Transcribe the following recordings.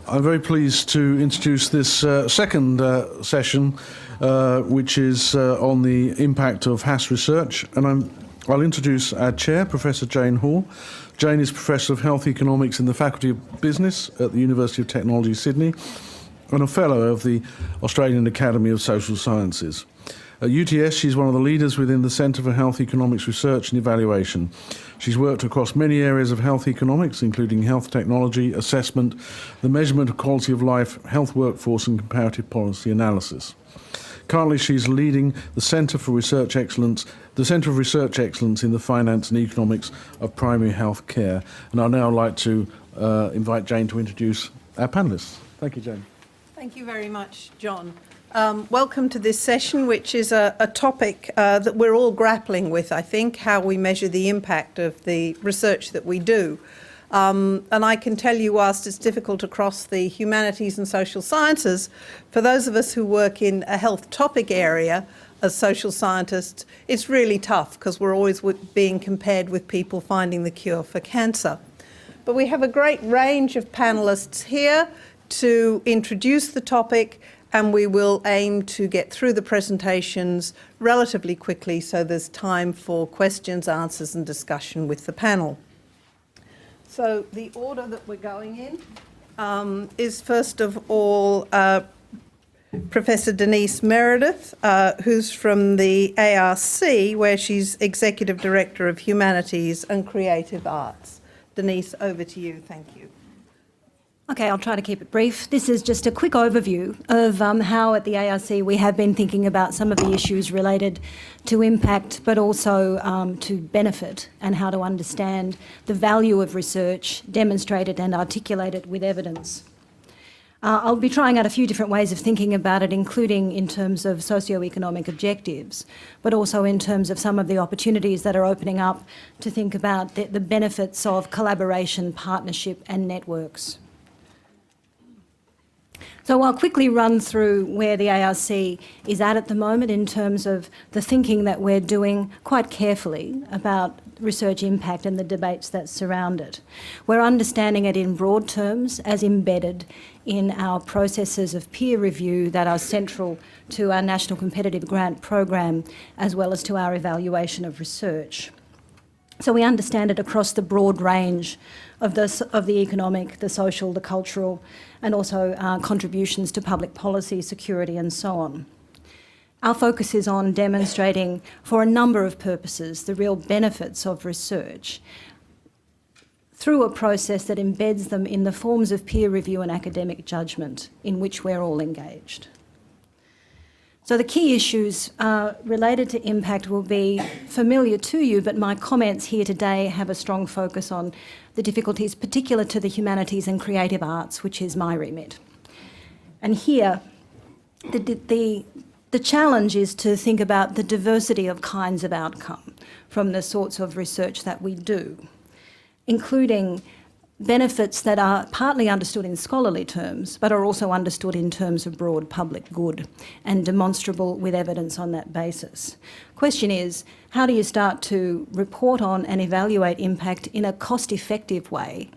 I'm very pleased to introduce this second session, which is on the impact of HASS research. And I'll introduce our chair, Professor Jane Hall. Jane is Professor of Health Economics in the Faculty of Business at the University of Technology, Sydney, and a Fellow of the Australian Academy of Social Sciences. At UTS, she's one of the leaders within the Centre for Health Economics Research and Evaluation. She's worked across many areas of health economics, including health technology, assessment, the measurement of quality of life, health workforce and comparative policy analysis. Currently, she's leading the Centre for Research Excellence, the Centre of Research Excellence in the Finance and Economics of Primary Health Care. And I'd now like to invite Jane to introduce our panellists. Thank you, Jane. Thank you very much, John. Welcome to this session, which is a topic that we're all grappling with, I think, how we measure the impact of the research that we do. And I can tell you, whilst it's difficult across the humanities and social sciences, for those of us who work in a health topic area as social scientists, it's really tough because we're always being compared with people finding the cure for cancer. But we have a great range of panellists here to introduce the topic, and we will aim to get through the presentations relatively quickly so there's time for questions, answers and discussion with the panel. So the order that we're going in is first of all Professor Denise Meredyth, who's from the ARC, where she's Executive Director of Humanities and Creative Arts. Denise, over to you. Thank you. Okay, I'll try to keep it brief. This is just a quick overview of how at the ARC we have been thinking about some of the issues related to impact, but also to benefit, and how to understand the value of research, demonstrate it and articulate it with evidence. I'll be trying out a few different ways of thinking about it, including in terms of socio-economic objectives, but also in terms of some of the opportunities that are opening up to think about the benefits of collaboration, partnership and networks. So I'll quickly run through where the ARC is at the moment in terms of the thinking that we're doing quite carefully about research impact and the debates that surround it. We're understanding it in broad terms as embedded in our processes of peer review that are central to our National Competitive Grant Program, as well as to our evaluation of research. So we understand it across the broad range of the economic, the social, the cultural, and also contributions to public policy, security, and so on. Our focus is on demonstrating, for a number of purposes, the real benefits of research through a process that embeds them in the forms of peer review and academic judgment in which we're all engaged. So the key issues related to impact will be familiar to you, but my comments here today have a strong focus on the difficulties particular to the humanities and creative arts, which is my remit. And here, the challenge is to think about the diversity of kinds of outcome from the sorts of research that we do, including benefits that are partly understood in scholarly terms, but are also understood in terms of broad public good and demonstrable with evidence on that basis. Question is, how do you start to report on and evaluate impact in a cost-effective way,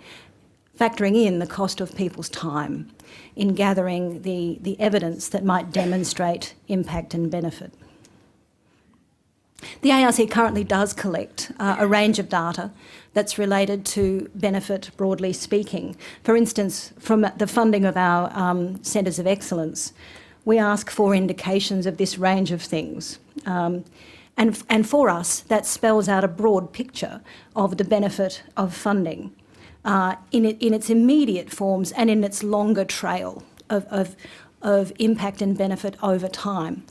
factoring in the cost of people's time in gathering the evidence that might demonstrate impact and benefit? The ARC currently does collect a range of data that's related to benefit, broadly speaking. For instance, from the funding of our Centres of Excellence, we ask for indications of this range of things. And for us, that spells out a broad picture of the benefit of funding in its immediate forms and in its longer trail of impact and benefit over time.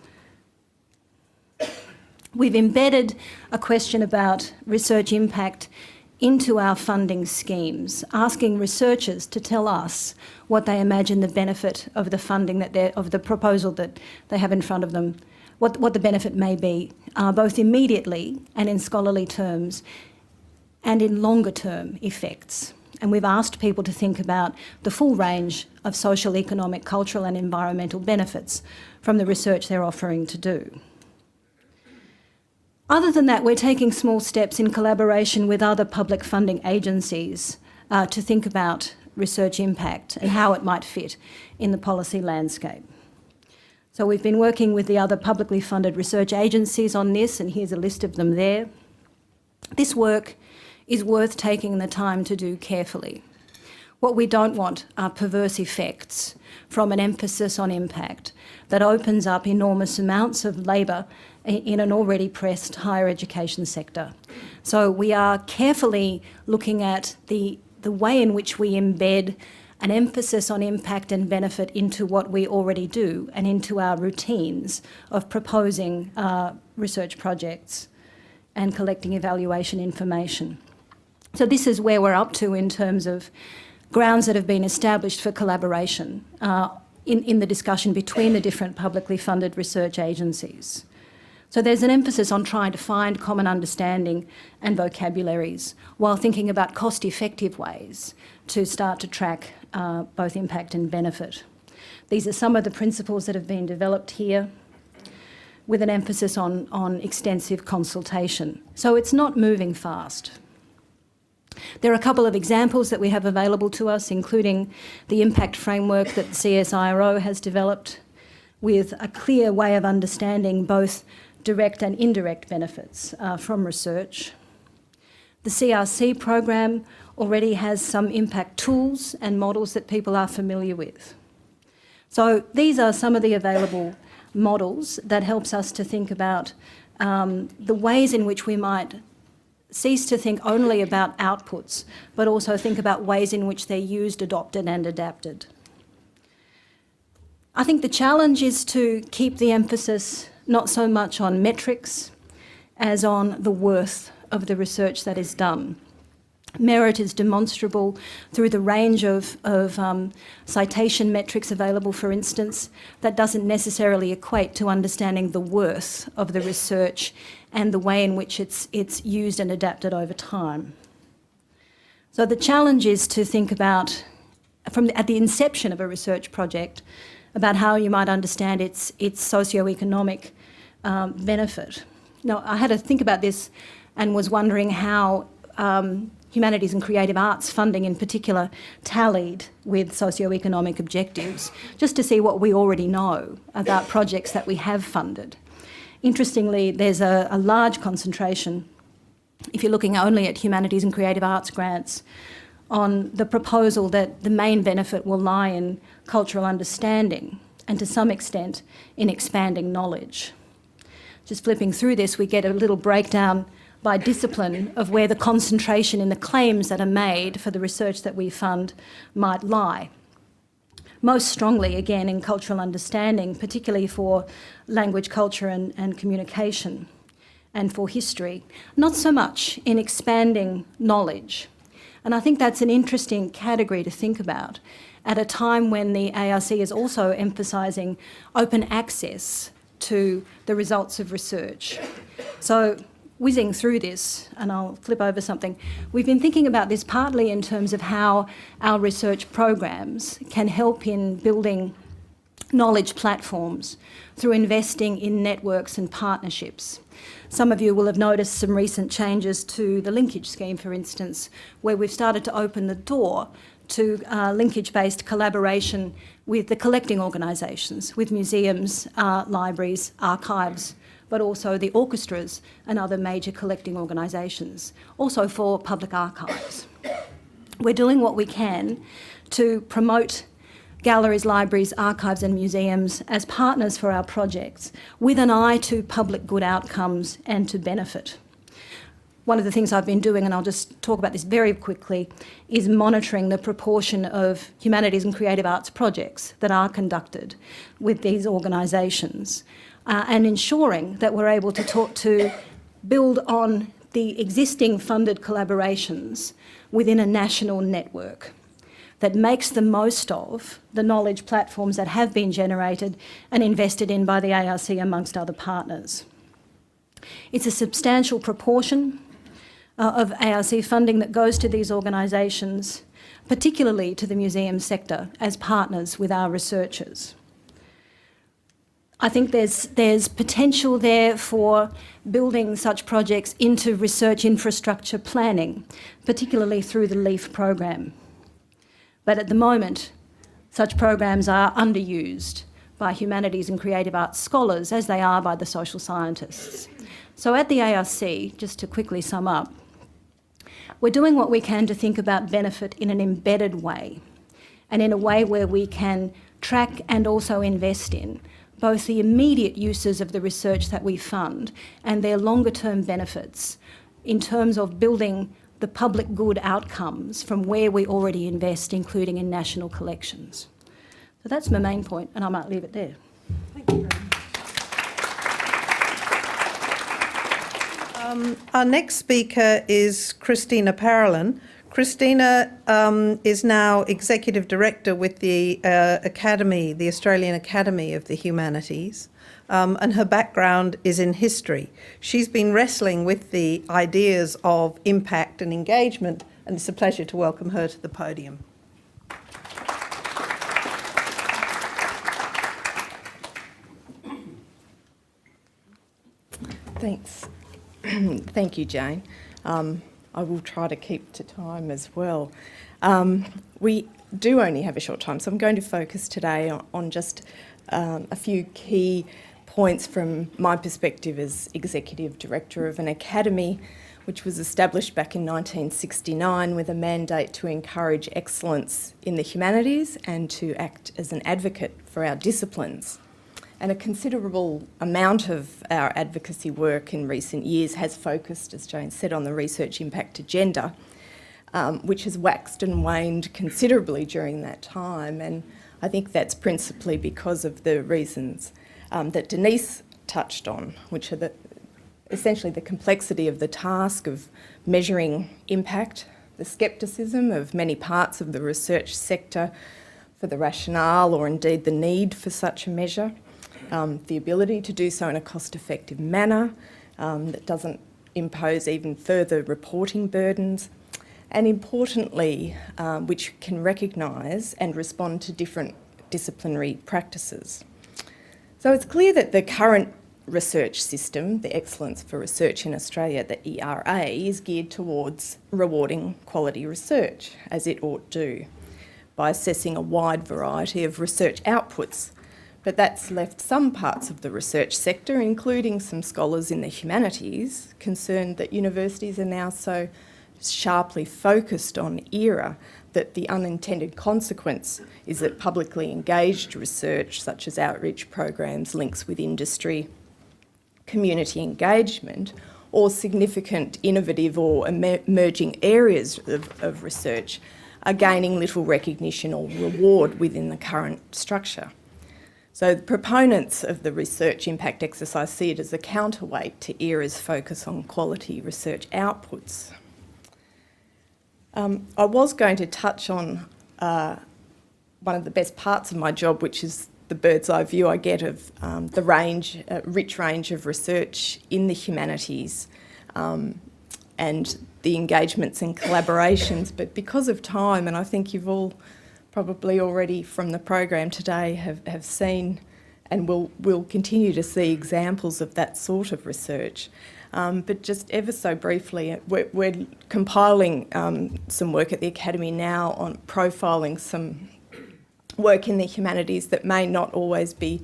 We've embedded a question about research impact into our funding schemes, asking researchers to tell us what they imagine the benefit of the funding of the proposal that they have in front of them, what the benefit may be, both immediately and in scholarly terms, and in longer term effects. And we've asked people to think about the full range of social, economic, cultural and environmental benefits from the research they're offering to do. Other than that, we're taking small steps in collaboration with other public funding agencies to think about research impact and how it might fit in the policy landscape. So we've been working with the other publicly funded research agencies on this, and here's a list of them there. This work is worth taking the time to do carefully. What we don't want are perverse effects from an emphasis on impact that opens up enormous amounts of labour in an already pressed higher education sector. So we are carefully looking at the way in which we embed an emphasis on impact and benefit into what we already do and into our routines of proposing research projects and collecting evaluation information. So this is where we're up to in terms of grounds that have been established for collaboration in the discussion between the different publicly funded research agencies. So there's an emphasis on trying to find common understanding and vocabularies while thinking about cost-effective ways to start to track both impact and benefit. These are some of the principles that have been developed here with an emphasis on extensive consultation. So it's not moving fast. There are a couple of examples that we have available to us, including the impact framework that CSIRO has developed with a clear way of understanding both direct and indirect benefits from research. The CRC program already has some impact tools and models that people are familiar with. So these are some of the available models that helps us to think about the ways in which we might cease to think only about outputs, but also think about ways in which they're used, adopted and adapted. I think the challenge is to keep the emphasis not so much on metrics as on the worth of the research that is done. Merit is demonstrable through the range of citation metrics available, for instance. That doesn't necessarily equate to understanding the worth of the research and the way in which it's used and adapted over time. So the challenge is to think about, at the inception of a research project, about how you might understand its socio-economic benefit. Now, I had to think about this and was wondering how humanities and creative arts funding in particular tallied with socio-economic objectives, just to see what we already know about projects that we have funded. Interestingly, there's a large concentration, if you're looking only at humanities and creative arts grants, on the proposal that the main benefit will lie in cultural understanding and to some extent in expanding knowledge. Just flipping through this, we get a little breakdown by discipline of where the concentration in the claims that are made for the research that we fund might lie. Most strongly, again, in cultural understanding, particularly for language, culture and communication, and for history. Not so much in expanding knowledge. And I think that's an interesting category to think about at a time when the ARC is also emphasising open access to the results of research. So, whizzing through this, and I'll flip over something, we've been thinking about this partly in terms of how our research programs can help in building knowledge platforms through investing in networks and partnerships. Some of you will have noticed some recent changes to the linkage scheme, for instance, where we've started to open the door to linkage-based collaboration with the collecting organisations, with museums, libraries, archives, but also the orchestras and other major collecting organisations, also for public archives. We're doing what we can to promote galleries, libraries, archives and museums as partners for our projects with an eye to public good outcomes and to benefit. One of the things I've been doing, and I'll just talk about this very quickly, is monitoring the proportion of humanities and creative arts projects that are conducted with these organisations. And ensuring that we're able to build on the existing funded collaborations within a national network that makes the most of the knowledge platforms that have been generated and invested in by the ARC amongst other partners. It's a substantial proportion of ARC funding that goes to these organisations, particularly to the museum sector, as partners with our researchers. I think there's potential there for building such projects into research infrastructure planning, particularly through the LEAF program. But at the moment, such programs are underused by humanities and creative arts scholars as they are by the social scientists. So at the ARC, just to quickly sum up, we're doing what we can to think about benefit in an embedded way, and in a way where we can track and also invest in both the immediate uses of the research that we fund and their longer-term benefits in terms of building the public good outcomes from where we already invest, including in national collections. So that's my main point, and I might leave it there. Thank you very much. Our next speaker is Christina Parolin. Christina is now Executive Director with the Academy, the Australian Academy of the Humanities, and her background is in history. She's been wrestling with the ideas of impact and engagement, and it's a pleasure to welcome her to the podium. Thanks. Thank you, Jane. I will try to keep to time as well. We do only have a short time, so I'm going to focus today on just a few key points from my perspective as Executive Director of an academy which was established back in 1969 with a mandate to encourage excellence in the humanities and to act as an advocate for our disciplines. And a considerable amount of our advocacy work in recent years has focused, as Jane said, on the research impact agenda, which has waxed and waned considerably during that time. And I think that's principally because of the reasons that Denise touched on, which are essentially the complexity of the task of measuring impact, the scepticism of many parts of the research sector for the rationale or indeed the need for such a measure, the ability to do so in a cost-effective manner that doesn't impose even further reporting burdens, and importantly, which can recognise and respond to different disciplinary practices. So it's clear that the current research system, the Excellence for Research in Australia, the ERA, is geared towards rewarding quality research, as it ought to, by assessing a wide variety of research outputs. But that's left some parts of the research sector, including some scholars in the humanities, concerned that universities are now so sharply focused on ERA that the unintended consequence is that publicly engaged research, such as outreach programs, links with industry, community engagement, or significant innovative or emerging areas of research are gaining little recognition or reward within the current structure. So the proponents of the research impact exercise see it as a counterweight to ERA's focus on quality research outputs. I was going to touch on one of the best parts of my job, which is the bird's eye view I get of the rich range of research in the humanities and the engagements and collaborations. But because of time, and I think you've all probably already from the program today have seen and will continue to see examples of that sort of research. But just ever so briefly, we're compiling some work at the Academy now on profiling some work in the humanities that may not always be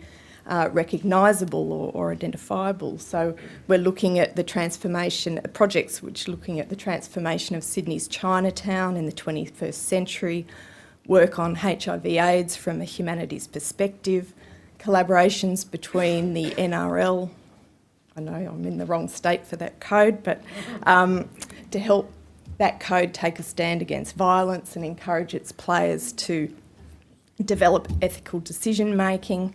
recognisable or identifiable. So we're looking at the transformation, projects which are looking at the transformation of Sydney's Chinatown in the 21st century, work on HIV/AIDS from a humanities perspective, collaborations between the NRL, I know I'm in the wrong state for that code, but to help that code take a stand against violence and encourage its players to develop ethical decision making,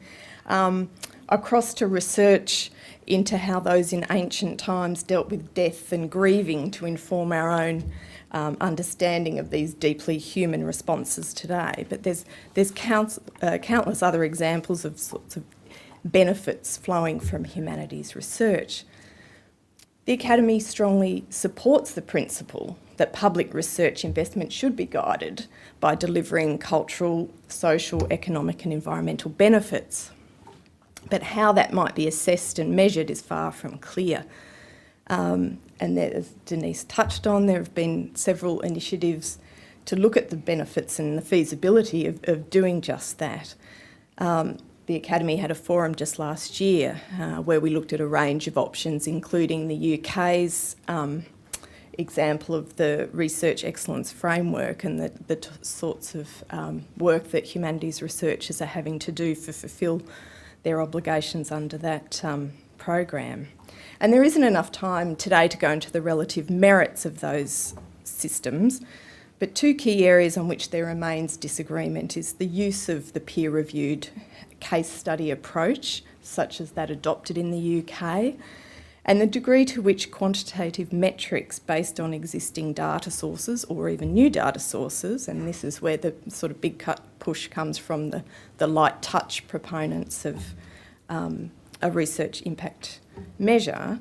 across to research into how those in ancient times dealt with death and grieving to inform our own understanding of these deeply human responses today. But there's countless other examples of sorts of benefits flowing from humanities research. The Academy strongly supports the principle that public research investment should be guided by delivering cultural, social, economic and environmental benefits. But how that might be assessed and measured is far from clear. And as Denise touched on, there have been several initiatives to look at the benefits and the feasibility of doing just that. The Academy had a forum just last year where we looked at a range of options, including the UK's example of the Research Excellence Framework and the sorts of work that humanities researchers are having to do to fulfil their obligations under that program. And there isn't enough time today to go into the relative merits of those systems, but two key areas on which there remains disagreement is the use of the peer-reviewed case study approach, such as that adopted in the UK, and the degree to which quantitative metrics based on existing data sources or even new data sources, and this is where the sort of big push comes from the light touch proponents of a research impact measure,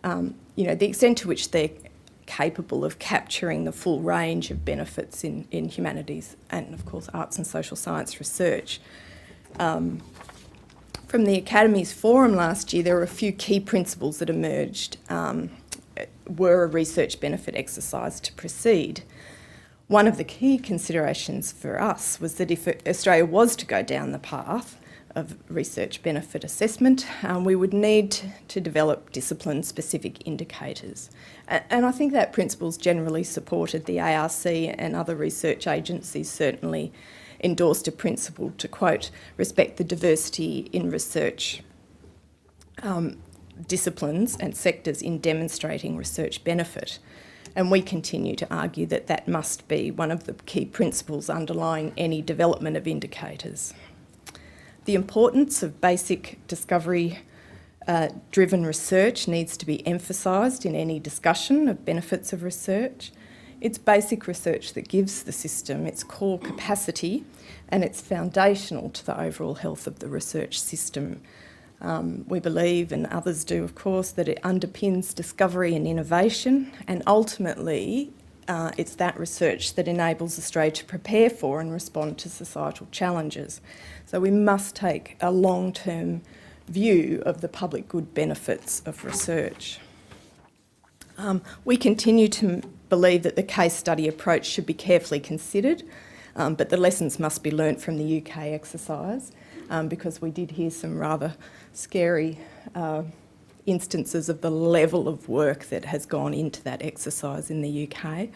the extent to which they're capable of capturing the full range of benefits in humanities and, of course, arts and social science research. From the Academy's forum last year, there were a few key principles that emerged were a research benefit exercise to proceed. One of the key considerations for us was that if Australia was to go down the path of research benefit assessment, we would need to develop discipline-specific indicators. And I think that principle's generally supported. The ARC and other research agencies certainly endorsed a principle to, quote, respect the diversity in research disciplines and sectors in demonstrating research benefit. And we continue to argue that that must be one of the key principles underlying any development of indicators. The importance of basic discovery-driven research needs to be emphasised in any discussion of benefits of research. It's basic research that gives the system its core capacity, and it's foundational to the overall health of the research system. We believe, and others do of course, that it underpins discovery and innovation, and ultimately it's that research that enables Australia to prepare for and respond to societal challenges. So we must take a long-term view of the public good benefits of research. We continue to believe that the case study approach should be carefully considered, but the lessons must be learnt from the UK exercise, because we did hear some rather scary instances of the level of work that has gone into that exercise in the UK.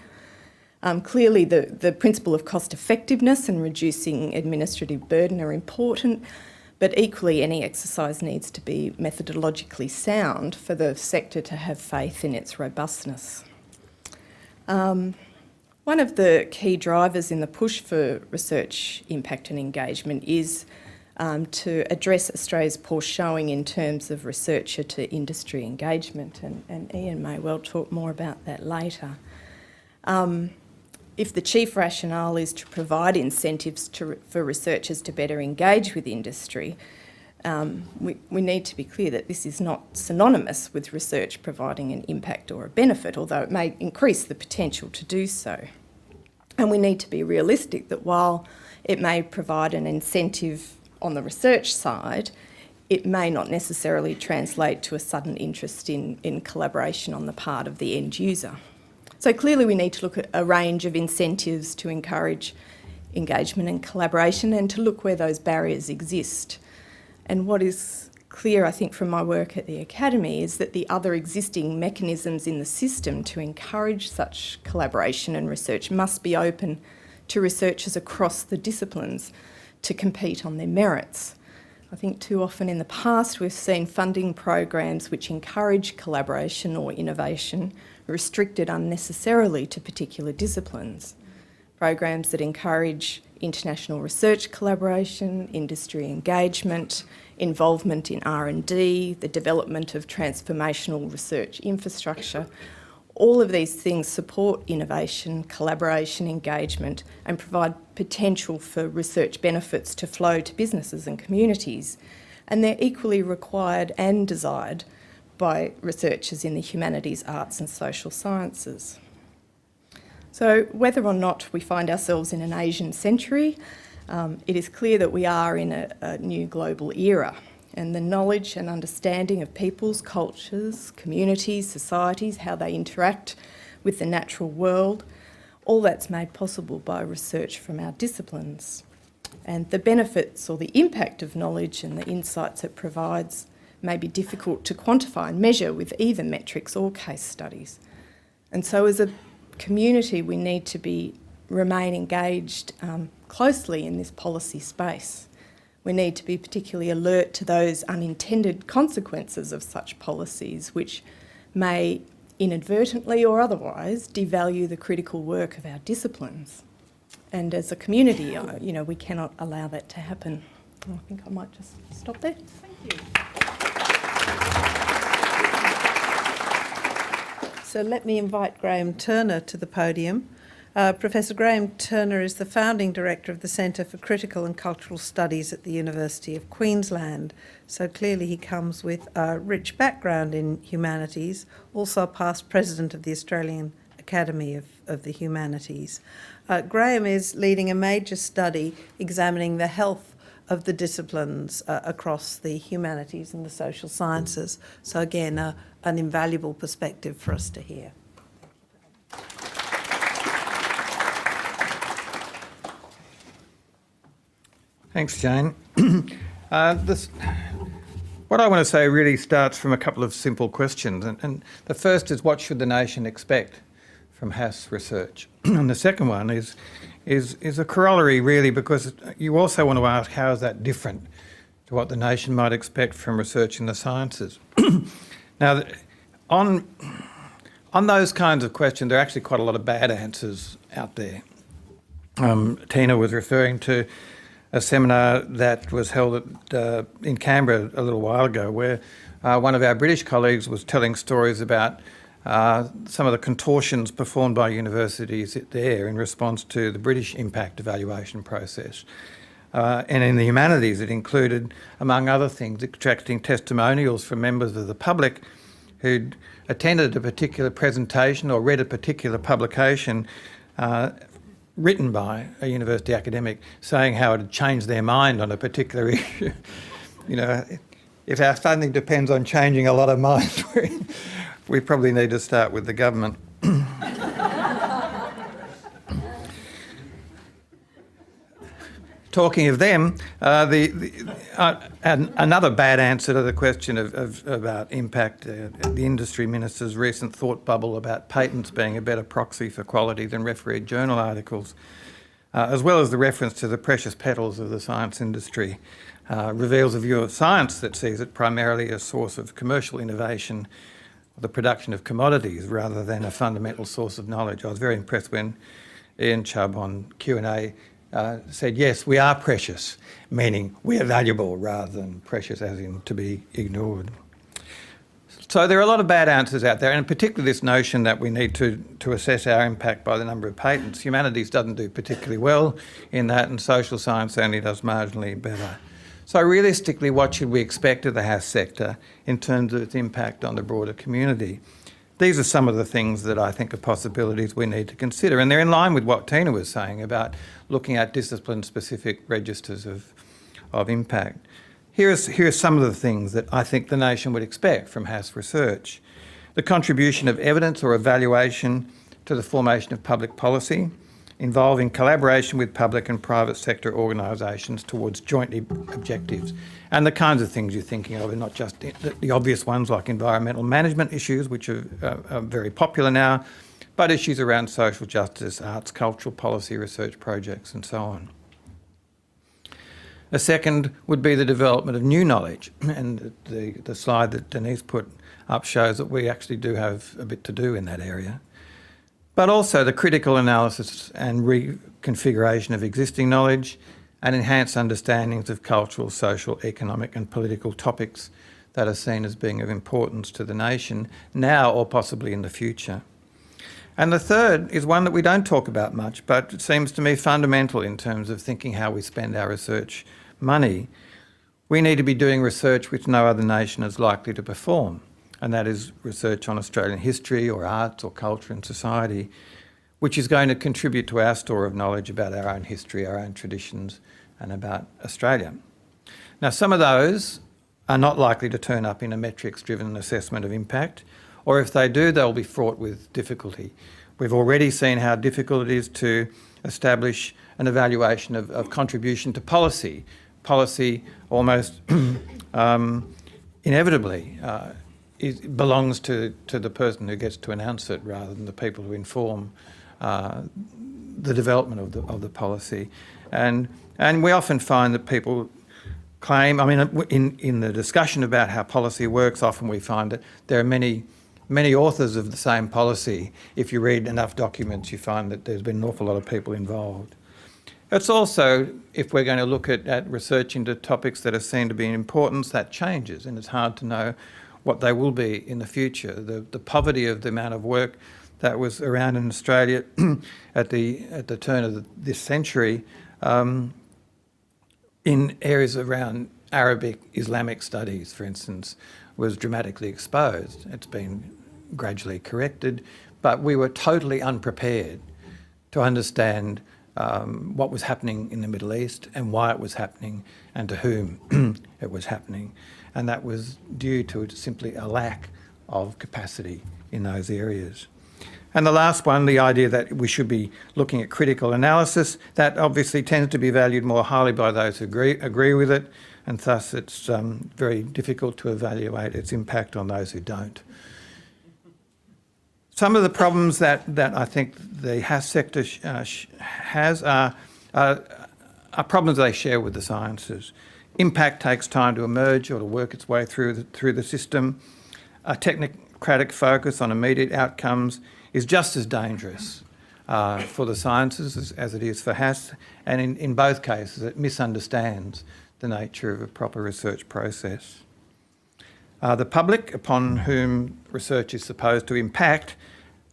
Clearly, the principle of cost effectiveness and reducing administrative burden are important, but equally any exercise needs to be methodologically sound for the sector to have faith in its robustness. One of the key drivers in the push for research impact and engagement is to address Australia's poor showing in terms of researcher to industry engagement, and Ian may well talk more about that later. If the chief rationale is to provide incentives for researchers to better engage with industry, we need to be clear that this is not synonymous with research providing an impact or a benefit, although it may increase the potential to do so. And we need to be realistic that while it may provide an incentive on the research side, it may not necessarily translate to a sudden interest in collaboration on the part of the end user. So clearly we need to look at a range of incentives to encourage engagement and collaboration, and to look where those barriers exist. And what is clear, I think, from my work at the Academy is that the other existing mechanisms in the system to encourage such collaboration and research must be open to researchers across the disciplines to compete on their merits. I think too often in the past we've seen funding programs which encourage collaboration or innovation restricted unnecessarily to particular disciplines. Programs that encourage international research collaboration, industry engagement, involvement in R&D, the development of transformational research infrastructure. All of these things support innovation, collaboration, engagement, and provide potential for research benefits to flow to businesses and communities. And they're equally required and desired by researchers in the humanities, arts and social sciences. So whether or not we find ourselves in an Asian century, it is clear that we are in a new global era, and the knowledge and understanding of peoples, cultures, communities, societies, how they interact with the natural world, All that's made possible by research from our disciplines. And the benefits or the impact of knowledge and the insights it provides may be difficult to quantify and measure with either metrics or case studies. And so as a community, we need to remain engaged closely in this policy space. We need to be particularly alert to those unintended consequences of such policies, which may inadvertently or otherwise devalue the critical work of our disciplines. And as a community, we cannot allow that to happen. I think I might just stop there. Thank you. So let me invite Graeme Turner to the podium. Professor Graeme Turner is the founding director of the Centre for Critical and Cultural Studies at the University of Queensland. So clearly he comes with a rich background in humanities, also a past president of the Australian Academy of the Humanities. Graeme is leading a major study examining the health of the disciplines across the humanities and the social sciences. So again, an invaluable perspective for us to hear. Thanks, Jane. What I want to say really starts from a couple of simple questions. And the first is, what should the nation expect from HASS research? And the second one is a corollary, really, because you also want to ask, how is that different to what the nation might expect from research in the sciences? Now, on those kinds of questions, there are actually quite a lot of bad answers out there. Tina was referring to a seminar that was held in Canberra a little while ago, where one of our British colleagues was telling stories about some of the contortions performed by universities there in response to the British impact evaluation process. And in the humanities, it included, among other things, extracting testimonials from members of the public who'd attended a particular presentation or read a particular publication written by a university academic, saying how it had changed their mind on a particular issue. If our funding depends on changing a lot of minds, we probably need to start with the government. Talking of them, another bad answer to the question about impact, the industry minister's recent thought bubble about patents being a better proxy for quality than refereed journal articles, as well as the reference to the precious petals of the science industry, reveals a view of science that sees it primarily as a source of commercial innovation, the production of commodities, rather than a fundamental source of knowledge. I was very impressed when Ian Chubb on Q&A said, yes, we are precious, meaning we are valuable, rather than precious as in to be ignored. So there are a lot of bad answers out there, and particularly this notion that we need to assess our impact by the number of patents. Humanities doesn't do particularly well in that, and social science only does marginally better. So realistically, what should we expect of the HASS sector in terms of its impact on the broader community? These are some of the things that I think are possibilities we need to consider, and they're in line with what Tina was saying about looking at discipline-specific registers of impact. Here are some of the things that I think the nation would expect from HASS research. The contribution of evidence or evaluation to the formation of public policy, involving collaboration with public and private sector organisations towards joint objectives. And the kinds of things you're thinking of are not just the obvious ones like environmental management issues, which are very popular now, but issues around social justice, arts, cultural policy, research projects and so on. A second would be the development of new knowledge, and the slide that Denise put up shows that we actually do have a bit to do in that area. But also the critical analysis and reconfiguration of existing knowledge and enhanced understandings of cultural, social, economic and political topics that are seen as being of importance to the nation now or possibly in the future. And the third is one that we don't talk about much, but it seems to me fundamental in terms of thinking how we spend our research money. We need to be doing research which no other nation is likely to perform, and that is research on Australian history or arts or culture and society, which is going to contribute to our store of knowledge about our own history, our own traditions, and about Australia. Now, some of those are not likely to turn up in a metrics-driven assessment of impact, or if they do, they'll be fraught with difficulty. We've already seen how difficult it is to establish an evaluation of contribution to policy. Policy almost inevitably belongs to the person who gets to announce it rather than the people who inform the development of the policy. And we often find that people claim, I mean, in the discussion about how policy works, often we find that there are many authors of the same policy. If you read enough documents, you find that there's been an awful lot of people involved. It's also, if we're going to look at research into topics that are seen to be in importance, that changes, and it's hard to know what they will be in the future. The poverty of the amount of work that was around in Australia at the turn of this century in areas around Arabic Islamic studies, for instance, was dramatically exposed. It's been gradually corrected, but we were totally unprepared to understand what was happening in the Middle East and why it was happening and to whom it was happening. And that was due to simply a lack of capacity in those areas. And the last one, the idea that we should be looking at critical analysis, that obviously tends to be valued more highly by those who agree with it, and thus it's very difficult to evaluate its impact on those who don't. Some of the problems that I think the HASS sector has are problems they share with the sciences. Impact takes time to emerge or to work its way through the system. A technocratic focus on immediate outcomes is just as dangerous for the sciences as it is for HASS, and in both cases it misunderstands the nature of a proper research process. The public, upon whom research is supposed to impact,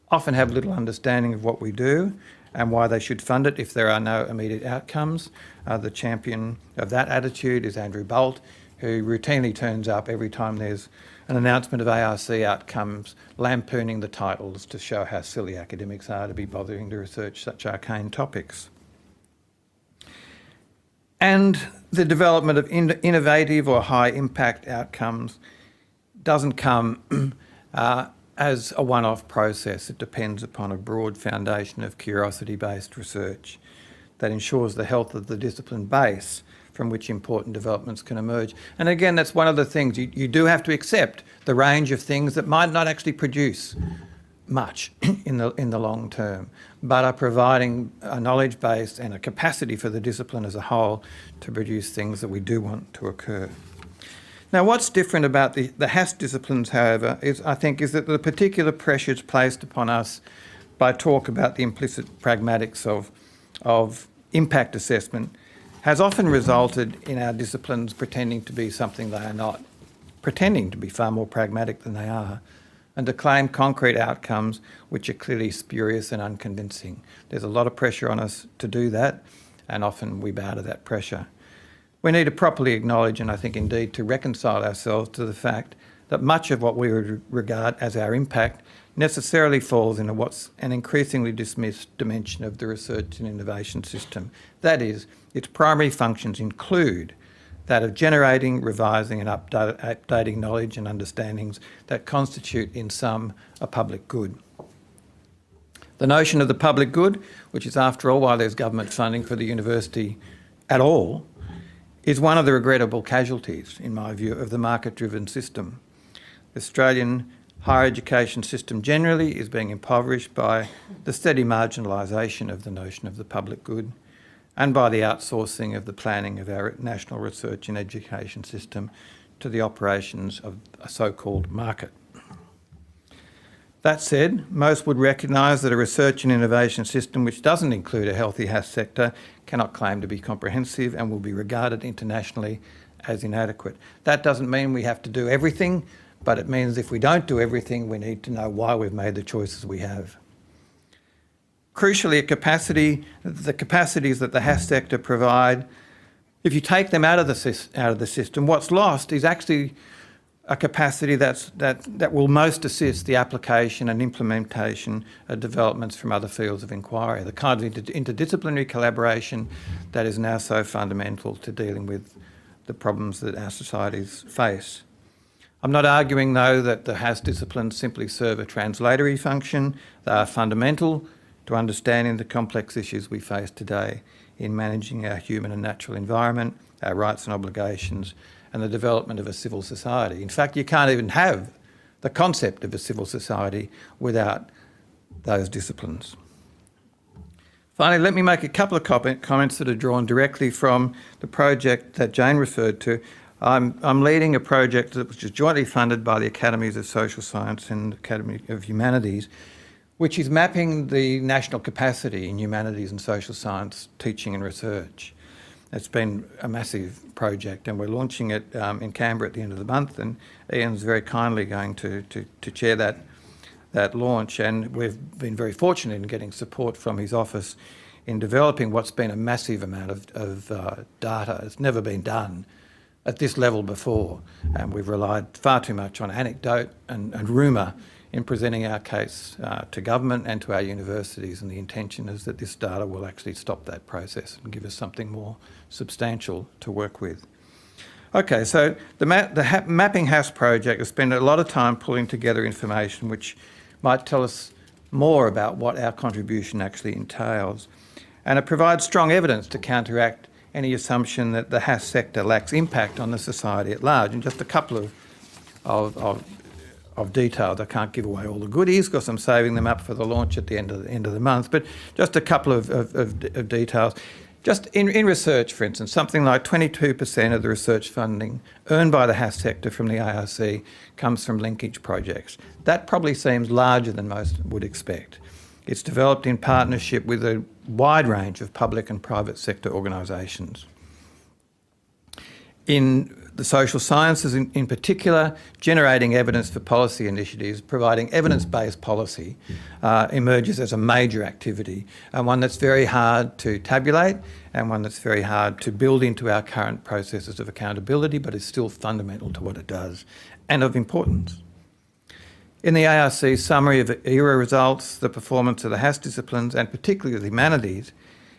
often have little understanding of what we do and why they should fund it if there are no immediate outcomes. The champion of that attitude is Andrew Bolt, who routinely turns up every time there's an announcement of ARC outcomes, lampooning the titles to show how silly academics are to be bothering to research such arcane topics. And the development of innovative or high impact outcomes doesn't come as a one-off process. It depends upon a broad foundation of curiosity-based research that ensures the health of the discipline base from which important developments can emerge. And again, that's one of the things, you do have to accept the range of things that might not actually produce much in the long term, but are providing a knowledge base and a capacity for the discipline as a whole to produce things that we do want to occur. Now, what's different about the HASS disciplines, however, is that the particular pressures placed upon us by talk about the implicit pragmatics of impact assessment has often resulted in our disciplines pretending to be something they are not, pretending to be far more pragmatic than they are, and to claim concrete outcomes which are clearly spurious and unconvincing. There's a lot of pressure on us to do that, and often we bow to that pressure. We need to properly acknowledge, and I think indeed to reconcile ourselves to the fact that much of what we would regard as our impact necessarily falls into what's an increasingly dismissed dimension of the research and innovation system. That is, its primary functions include that of generating, revising and updating knowledge and understandings that constitute in sum a public good. The notion of the public good, which is after all why there's government funding for the university at all, is one of the regrettable casualties, in my view, of the market-driven system. The Australian higher education system generally is being impoverished by the steady marginalisation of the notion of the public good and by the outsourcing of the planning of our national research and education system to the operations of a so-called market. That said, most would recognise that a research and innovation system which doesn't include a healthy HASS sector cannot claim to be comprehensive and will be regarded internationally as inadequate. That doesn't mean we have to do everything, but it means if we don't do everything, we need to know why we've made the choices we have. Crucially, the capacities that the HASS sector provide, if you take them out of the system, what's lost is actually a capacity that will most assist the application and implementation of developments from other fields of inquiry, the kind of interdisciplinary collaboration that is now so fundamental to dealing with the problems that our societies face. I'm not arguing, though, that the HASS disciplines simply serve a translatory function. They are fundamental to understanding the complex issues we face today in managing our human and natural environment, our rights and obligations, and the development of a civil society. In fact, you can't even have the concept of a civil society without those disciplines. Finally, let me make a couple of comments that are drawn directly from the project that Jane referred to. I'm leading a project which is jointly funded by the Academies of Social Science and the Academy of Humanities, which is mapping the national capacity in humanities and social science teaching and research. It's been a massive project, and we're launching it in Canberra at the end of the month, and Ian's very kindly going to chair that launch, and we've been very fortunate in getting support from his office in developing what's been a massive amount of data. It's never been done at this level before, and we've relied far too much on anecdote and rumour in presenting our case to government and to our universities, and the intention is that this data will actually stop that process and give us something more substantial to work with. Okay, so the Mapping HASS project has spent a lot of time pulling together information which might tell us more about what our contribution actually entails, and it provides strong evidence to counteract any assumption that the HASS sector lacks impact on the society at large. And just a couple of details. I can't give away all the goodies because I'm saving them up for the launch at the end of the month, but just a couple of details. Just in research, for instance, something like 22% of the research funding earned by the HASS sector from the ARC comes from linkage projects. That probably seems larger than most would expect. It's developed in partnership with a wide range of public and private sector organisations. In the social sciences in particular, generating evidence for policy initiatives, providing evidence-based policy emerges as a major activity, and one that's very hard to tabulate and one that's very hard to build into our current processes of accountability, but is still fundamental to what it does and of importance. In the ARC's summary of ERA results, the performance of the HASS disciplines, and particularly the humanities,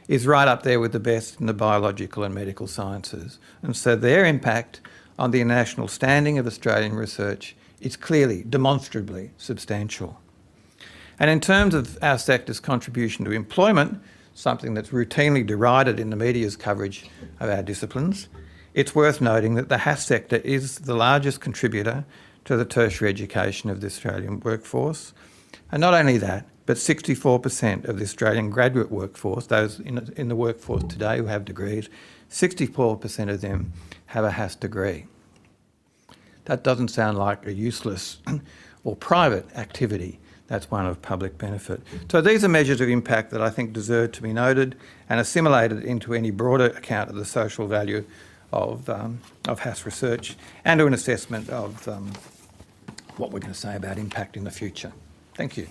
is right up there with the best in the biological and medical sciences. And so their impact on the international standing of Australian research is clearly, demonstrably substantial. And in terms of our sector's contribution to employment, something that's routinely derided in the media's coverage of our disciplines, it's worth noting that the HASS sector is the largest contributor to the tertiary education of the Australian workforce. And not only that, but 64% of the Australian graduate workforce, those in the workforce today who have degrees, 64% of them have a HASS degree. That doesn't sound like a useless or private activity. That's one of public benefit. So these are measures of impact that I think deserve to be noted and assimilated into any broader account of the social value of HASS research and to an assessment of what we're going to say about impact in the future. Thank you.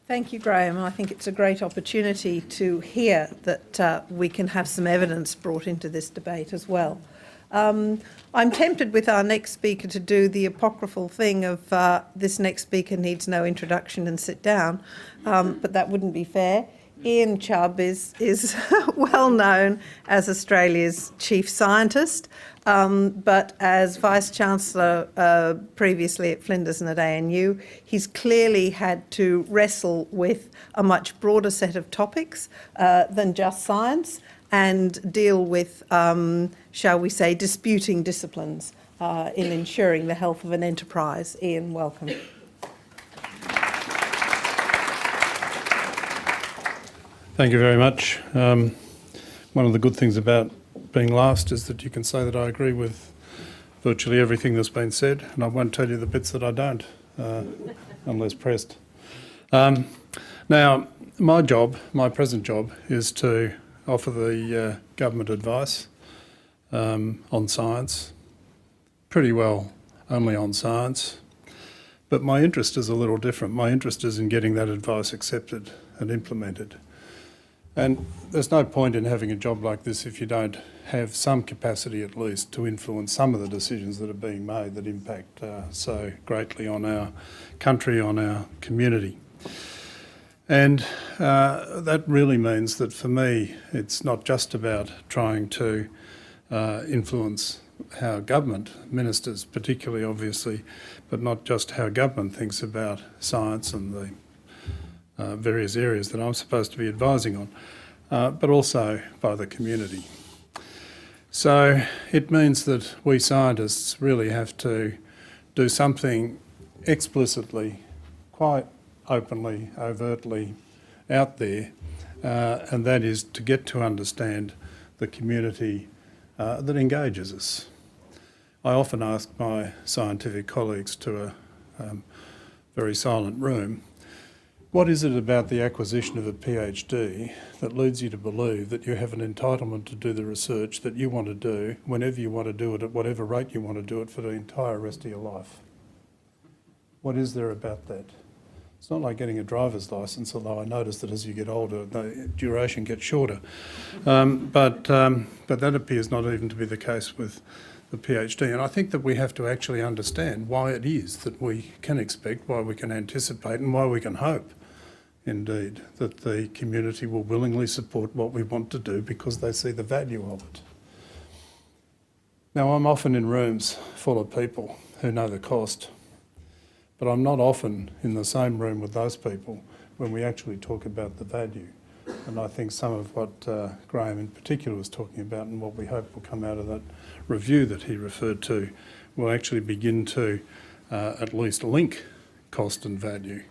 Thank you, Graeme. I think it's a great opportunity to hear that we can have some evidence brought into this debate as well. I'm tempted with our next speaker to do the apocryphal thing of this next speaker needs no introduction and sit down, but that wouldn't be fair. Ian Chubb is well known as Australia's chief scientist, but as Vice-Chancellor previously at Flinders and at ANU, he's clearly had to wrestle with a much broader set of topics than just science and deal with, shall we say, disputing disciplines in ensuring the health of an enterprise. Ian, welcome. Thank you very much. One of the good things about being last is that you can say that I agree with virtually everything that's been said, and I won't tell you the bits that I don't, unless pressed. Now, my present job, is to offer the government advice on science, pretty well only on science, but my interest is a little different. My interest is in getting that advice accepted and implemented. And there's no point in having a job like this if you don't have some capacity at least to influence some of the decisions that are being made that impact so greatly on our country, on our community. And that really means that for me, it's not just about trying to influence how government, ministers particularly obviously, but not just how government thinks about science and the various areas that I'm supposed to be advising on, but also by the community. So it means that we scientists really have to do something explicitly, quite openly, overtly out there, and that is to get to understand the community that engages us. I often ask my scientific colleagues to a very silent room, what is it about the acquisition of a PhD that leads you to believe that you have an entitlement to do the research that you want to do whenever you want to do it at whatever rate you want to do it for the entire rest of your life? What is there about that? It's not like getting a driver's licence, although I notice that as you get older, the duration gets shorter. But that appears not even to be the case with the PhD. And I think that we have to actually understand why it is that we can expect, why we can anticipate, and why we can hope, indeed, that the community will willingly support what we want to do because they see the value of it. Now, I'm often in rooms full of people who know the cost, but I'm not often in the same room with those people when we actually talk about the value. And I think some of what Graeme in particular was talking about and what we hope will come out of that review that he referred to will actually begin to at least link cost and value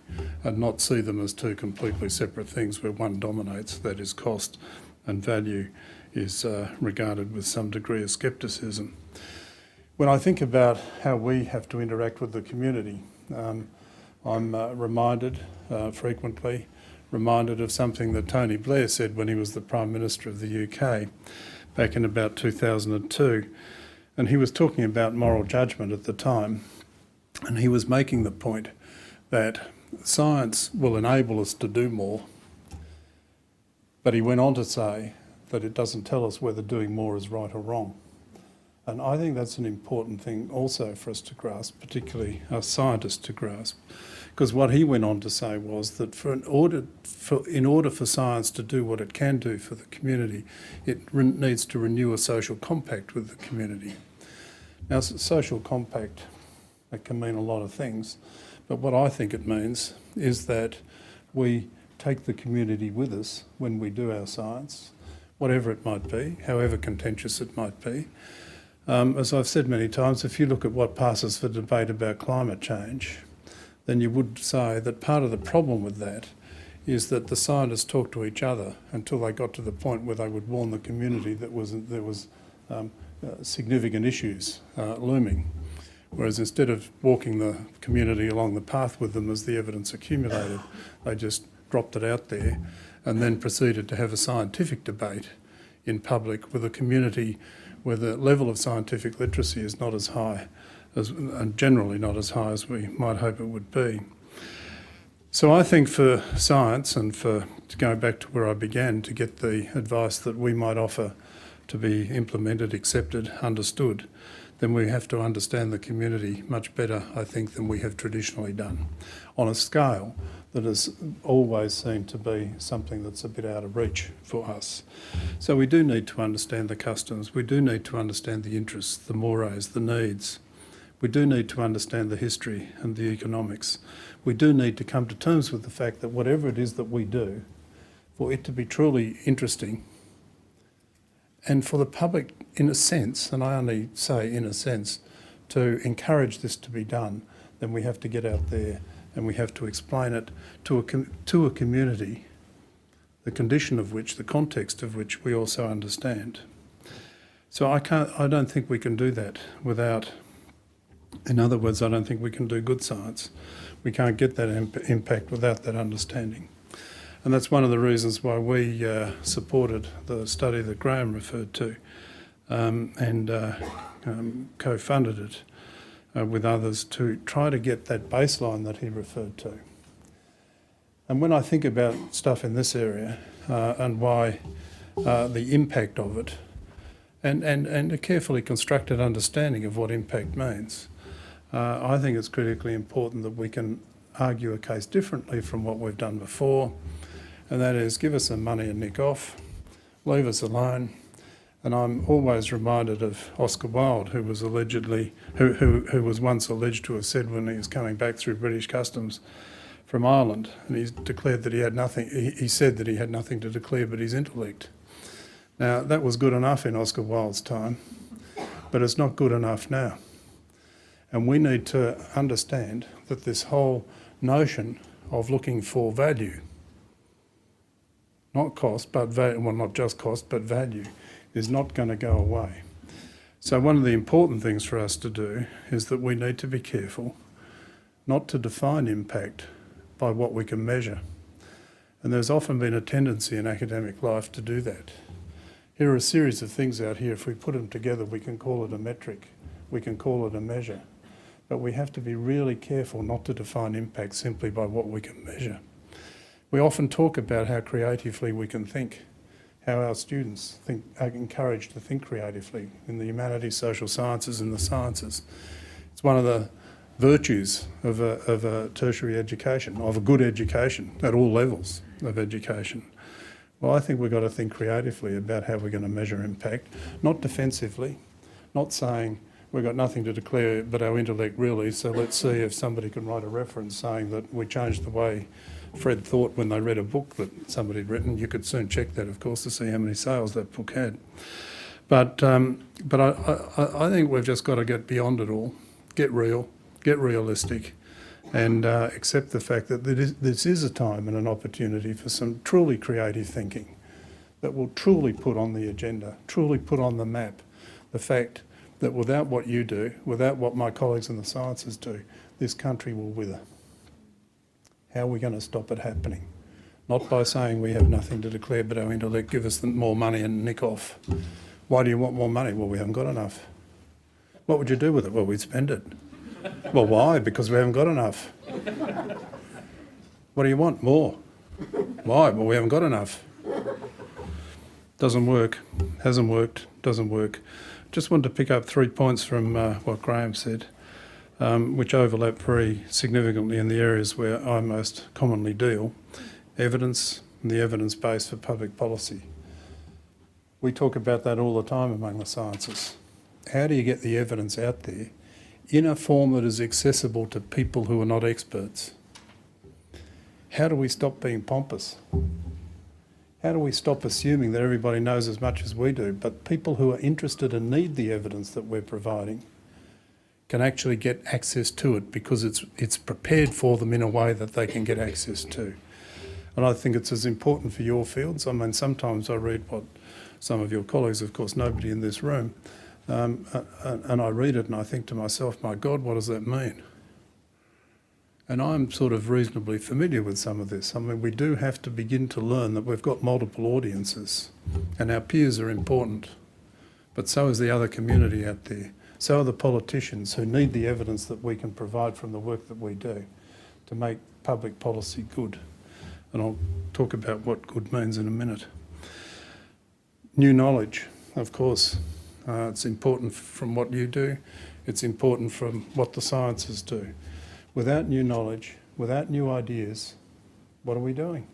and not see them as two completely separate things where one dominates, that is cost, and value is regarded with some degree of scepticism. When I think about how we have to interact with the community, I'm frequently reminded of something that Tony Blair said when he was the Prime Minister of the UK back in about 2002. And he was talking about moral judgment at the time. And he was making the point that science will enable us to do more. But he went on to say that it doesn't tell us whether doing more is right or wrong. And I think that's an important thing also for us to grasp, particularly us scientists to grasp. Because what he went on to say was that in order for science to do what it can do for the community, it needs to renew a social compact with the community. Now, social compact, that can mean a lot of things, but what I think it means is that we take the community with us when we do our science, whatever it might be, however contentious it might be. As I've said many times, if you look at what passes for debate about climate change, then you would say that part of the problem with that is that the scientists talked to each other until they got to the point where they would warn the community that there was significant issues looming. Whereas instead of walking the community along the path with them as the evidence accumulated, they just dropped it out there and then proceeded to have a scientific debate in public with a community where the level of scientific literacy is not as high, and generally not as high as we might hope it would be. So I think for science and to go back to where I began, to get the advice that we might offer to be implemented, accepted, understood, then we have to understand the community much better, I think, than we have traditionally done, on a scale that has always seemed to be something that's a bit out of reach for us. So we do need to understand the customs, we do need to understand the interests, the mores, the needs. We do need to understand the history and the economics. We do need to come to terms with the fact that whatever it is that we do, for it to be truly interesting, and for the public, in a sense, and I only say in a sense, to encourage this to be done, then we have to get out there and we have to explain it to a community, the condition of which, the context of which we also understand. So I don't think we can do that without, in other words, I don't think we can do good science. We can't get that impact without that understanding. And that's one of the reasons why we supported the study that Graeme referred to and co-funded it with others to try to get that baseline that he referred to. And when I think about stuff in this area and why the impact of it and a carefully constructed understanding of what impact means, I think it's critically important that we can argue a case differently from what we've done before, and that is give us some money and nick off, leave us alone. And I'm always reminded of Oscar Wilde, who was allegedly, who was once alleged to have said when he was coming back through British customs from Ireland, and he declared that he had nothing. He said that he had nothing to declare but his intellect. Now that was good enough in Oscar Wilde's time, but it's not good enough now. And we need to understand that this whole notion of looking for value, not cost, but value, well, not just cost, but value, is not going to go away. So one of the important things for us to do is that we need to be careful not to define impact by what we can measure. And there's often been a tendency in academic life to do that. Here are a series of things out here. If we put them together, we can call it a metric, we can call it a measure. But we have to be really careful not to define impact simply by what we can measure. We often talk about how creatively we can think, how our students are encouraged to think creatively in the humanities, social sciences and the sciences. It's one of the virtues of a tertiary education, of a good education at all levels of education. Well, I think we've got to think creatively about how we're going to measure impact, not defensively, not saying we've got nothing to declare but our intellect really, so let's see if somebody can write a reference saying that we changed the way Fred thought when they read a book that somebody had written. You could soon check that, of course, to see how many sales that book had. But I think we've just got to get beyond it all, get real, get realistic, and accept the fact that this is a time and an opportunity for some truly creative thinking that will truly put on the agenda, truly put on the map the fact that without what you do, without what my colleagues in the sciences do, this country will wither. How are we going to stop it happening? Not by saying we have nothing to declare but our intellect, give us more money and nick off. Why do you want more money? Well, we haven't got enough. What would you do with it? Well, we'd spend it. Well, why? Because we haven't got enough. What do you want? More. Why? Well, we haven't got enough. Doesn't work. Hasn't worked. Doesn't work. Just wanted to pick up 3 points from what Graeme said, which overlap very significantly in the areas where I most commonly deal. Evidence and the evidence base for public policy. We talk about that all the time among the sciences. How do you get the evidence out there in a form that is accessible to people who are not experts? How do we stop being pompous? How do we stop assuming that everybody knows as much as we do, but people who are interested and need the evidence that we're providing can actually get access to it because it's prepared for them in a way that they can get access to? And I think it's as important for your fields. I mean, sometimes I read what some of your colleagues, of course, nobody in this room, and I read it and I think to myself, my God, what does that mean? And I'm sort of reasonably familiar with some of this. I mean, we do have to begin to learn that we've got multiple audiences and our peers are important, but so is the other community out there. So are the politicians who need the evidence that we can provide from the work that we do to make public policy good. And I'll talk about what good means in a minute. New knowledge, of course. It's important from what you do. It's important from what the sciences do. Without new knowledge, without new ideas, what are we doing?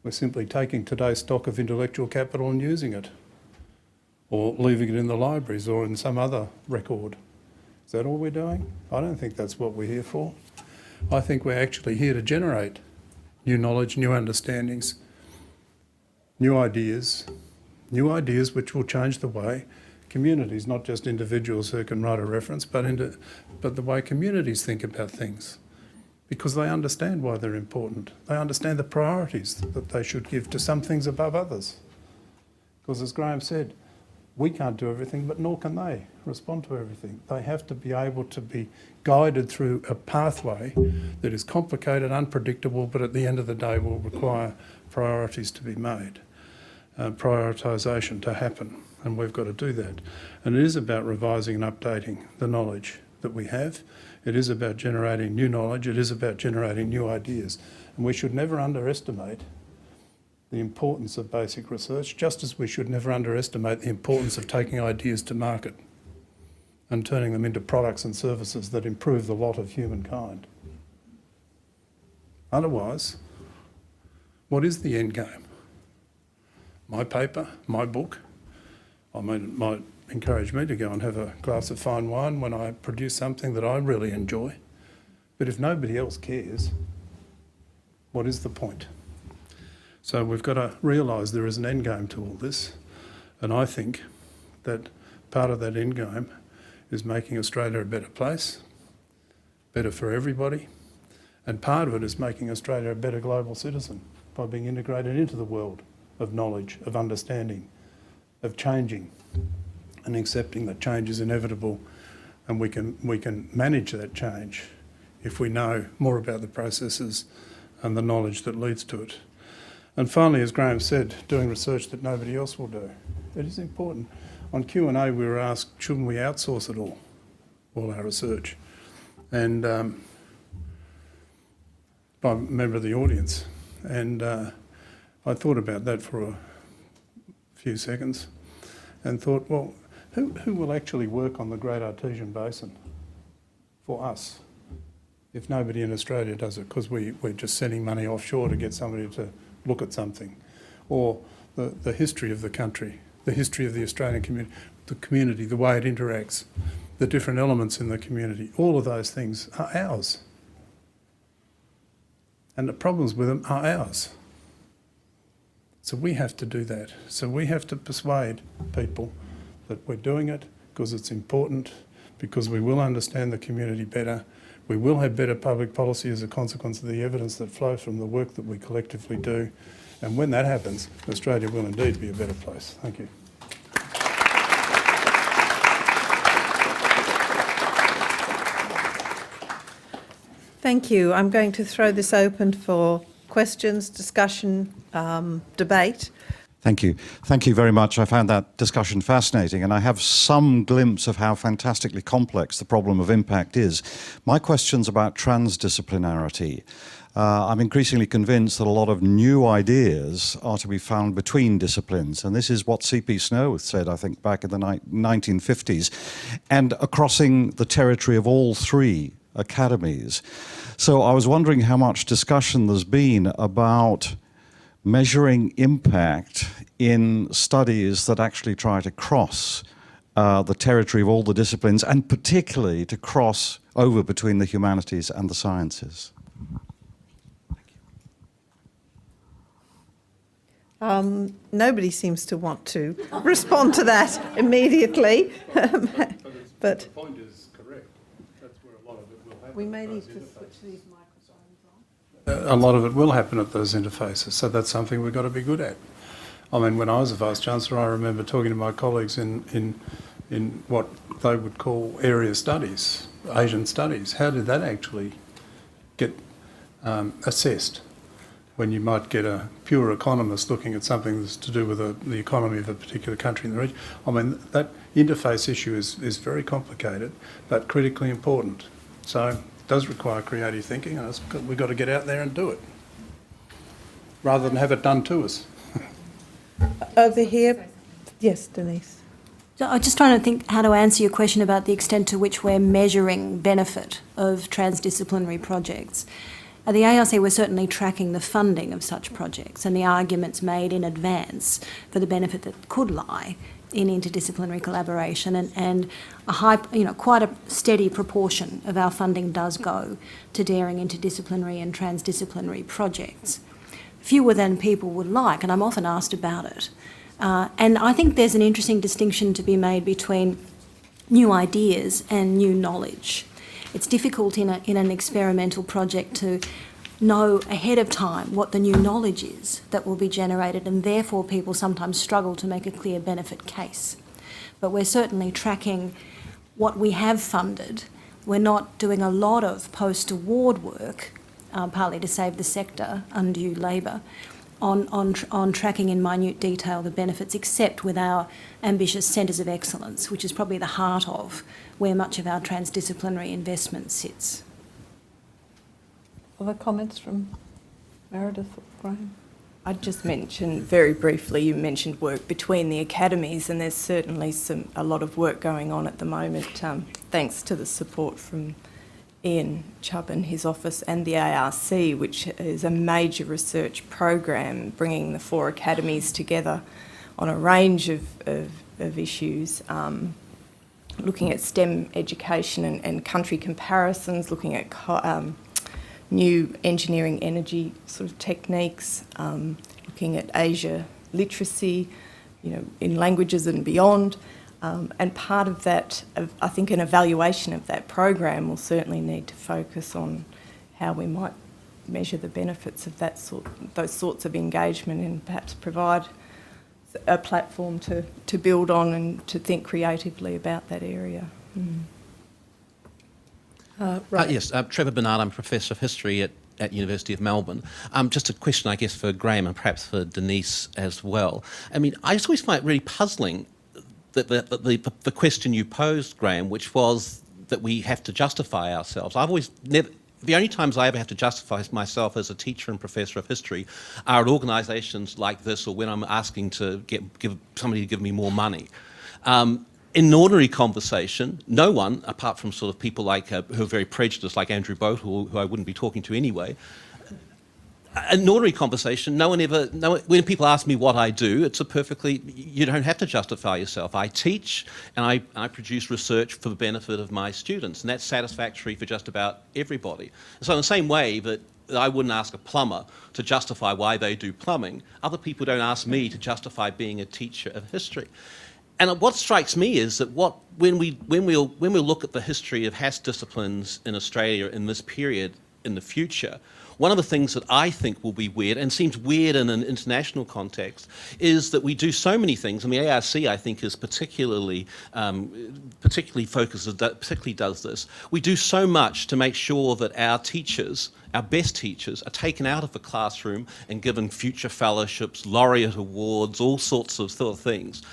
We're simply taking today's stock of intellectual capital and using it, or leaving it in the libraries or in some other record. Is that all we're doing? I don't think that's what we're here for. I think we're actually here to generate new knowledge, new understandings, new ideas which will change the way communities, not just individuals who can write a reference, but the way communities think about things, because they understand why they're important. They understand the priorities that they should give to some things above others. Because as Graeme said, we can't do everything, but nor can they respond to everything. They have to be able to be guided through a pathway that is complicated, unpredictable, but at the end of the day will require priorities to be made, prioritisation to happen. And we've got to do that. And it is about revising and updating the knowledge that we have. It is about generating new knowledge. It is about generating new ideas. And we should never underestimate the importance of basic research, just as we should never underestimate the importance of taking ideas to market and turning them into products and services that improve the lot of humankind. Otherwise, what is the end game? My paper, my book? I mean, it might encourage me to go and have a glass of fine wine when I produce something that I really enjoy. But if nobody else cares, what is the point? So we've got to realise there is an end game to all this. And I think that part of that end game is making Australia a better place, better for everybody. And part of it is making Australia a better global citizen by being integrated into the world of knowledge, of understanding, of changing and accepting that change is inevitable, and we can manage that change if we know more about the processes and the knowledge that leads to it. And finally, as Graeme said, doing research that nobody else will do. It is important. On Q&A we were asked, shouldn't we outsource it all our research? And by a member of the audience. And I thought about that for a few seconds and thought, well, who will actually work on the Great Artesian Basin for us if nobody in Australia does it, because we're just sending money offshore to get somebody to look at something? Or the history of the country, the history of the Australian community, the way it interacts, the different elements in the community, all of those things are ours. And the problems with them are ours. So we have to do that. So we have to persuade people that we're doing it because it's important, because we will understand the community better, we will have better public policy as a consequence of the evidence that flows from the work that we collectively do. And when that happens, Australia will indeed be a better place. Thank you. Thank you. I'm going to throw this open for questions, discussion, debate. Thank you. Thank you very much. I found that discussion fascinating, and I have some glimpse of how fantastically complex the problem of impact is. My question's about transdisciplinarity. I'm increasingly convinced that a lot of new ideas are to be found between disciplines, and this is what C.P. Snow said, I think, back in the 1950s, and crossing the territory of all three academies. So I was wondering how much discussion there's been about measuring impact in studies that actually try to cross the territory of all the disciplines, and particularly to cross over between the humanities and the sciences. Nobody seems to want to respond to that immediately. But the point is correct. That's where a lot of it will happen. we may need to switch these microphones on. A lot of it will happen at those interfaces, so that's something we've got to be good at. I mean, when I was a Vice-Chancellor, I remember talking to my colleagues in what they would call area studies, Asian studies. How did that actually get assessed? When you might get a pure economist looking at something that's to do with the economy of a particular country in the region. I mean, that interface issue is very complicated, but critically important. So it does require creative thinking, and we've got to get out there and do it, rather than have it done to us. Over here. Yes, Denise. So I'm just trying to think how to answer your question about the extent to which we're measuring benefit of transdisciplinary projects. At the ARC, we're certainly tracking the funding of such projects and the arguments made in advance for the benefit that could lie in interdisciplinary collaboration, and quite a steady proportion of our funding does go to daring interdisciplinary and transdisciplinary projects. Fewer than people would like, and I'm often asked about it. And I think there's an interesting distinction to be made between new ideas and new knowledge. It's difficult in an experimental project to know ahead of time what the new knowledge is that will be generated, and therefore people sometimes struggle to make a clear benefit case. But we're certainly tracking what we have funded. We're not doing a lot of post-award work, partly to save the sector undue labour, on tracking in minute detail the benefits, except with our ambitious centres of excellence, which is probably the heart of where much of our transdisciplinary investment sits. Other comments from Meredyth or Graeme? I'd just mention very briefly, you mentioned work between the academies, and there's certainly a lot of work going on at the moment, thanks to the support from Ian Chubb and his office and the ARC, which is a major research program bringing the 4 academies together on a range of issues, looking at STEM education and country comparisons, looking at new engineering energy sort of techniques, looking at Asia literacy, in languages and beyond. And part of that, I think an evaluation of that program will certainly need to focus on how we might measure the benefits of those sorts of engagement, and perhaps provide a platform to build on and to think creatively about that area. Right. Yes, Trevor Bernard, I'm a Professor of History at University of Melbourne. Just a question, I guess, for Graeme and perhaps for Denise as well. I mean, I just always find it really puzzling that the question you posed, Graeme, which was that we have to justify ourselves. I've always never... The only times I ever have to justify myself as a teacher and professor of history are at organisations like this, or when I'm asking to give somebody to give me more money. In an ordinary conversation, no one, apart from sort of people like who are very prejudiced, like Andrew Boat, who I wouldn't be talking to anyway, an ordinary conversation, when people ask me what I do, it's you don't have to justify yourself. I teach and I produce research for the benefit of my students, and that's satisfactory for just about everybody. So in the same way that I wouldn't ask a plumber to justify why they do plumbing, other people don't ask me to justify being a teacher of history. And what strikes me is that when we look at the history of HASS disciplines in Australia in this period in the future, one of the things that I think will be weird, and seems weird in an international context, is that we do so many things, and the ARC, I think, is particularly focused, particularly does this. We do so much to make sure that our teachers, our best teachers, are taken out of the classroom and given future fellowships, laureate awards, all sorts of things.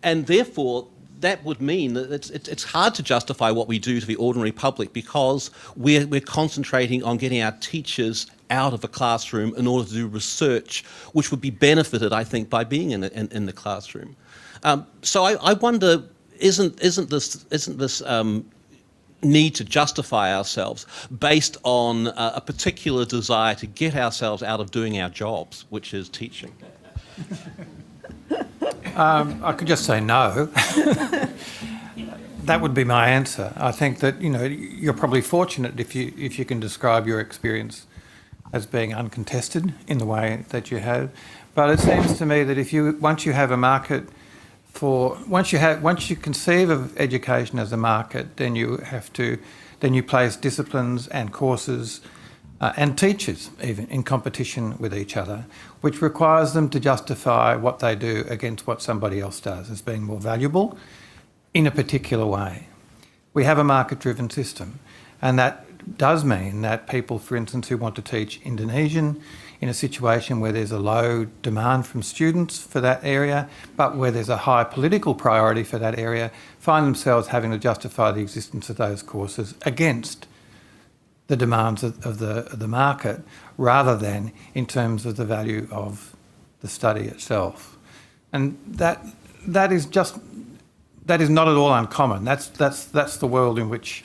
And therefore, that would mean that it's hard to justify what we do to the ordinary public, because we're concentrating on getting our teachers out of the classroom in order to do research, which would be benefited, I think, by being in the classroom. So I wonder, isn't this need to justify ourselves based on a particular desire to get ourselves out of doing our jobs, which is teaching? I could just say no. That would be my answer. I think that you're probably fortunate if you can describe your experience as being uncontested in the way that you have. But it seems to me that once you have a market once you conceive of education as a market, then you place disciplines and courses and teachers even in competition with each other, which requires them to justify what they do against what somebody else does as being more valuable in a particular way. We have a market-driven system, and that does mean that people, for instance, who want to teach Indonesian in a situation where there's a low demand from students for that area, but where there's a high political priority for that area, find themselves having to justify the existence of those courses against the demands of the market, rather than in terms of the value of the study itself. And that is not at all uncommon. That's the world in which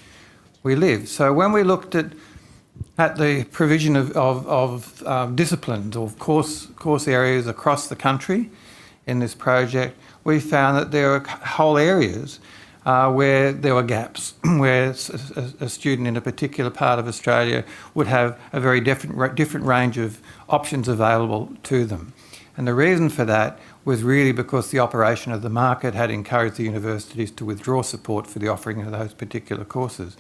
we live. So when we looked at the provision of disciplines or course areas across the country in this project, we found that there are whole areas where there were gaps, where a student in a particular part of Australia would have a very different range of options available to them. And the reason for that was really because the operation of the market had encouraged the universities to withdraw support for the offering of those particular courses.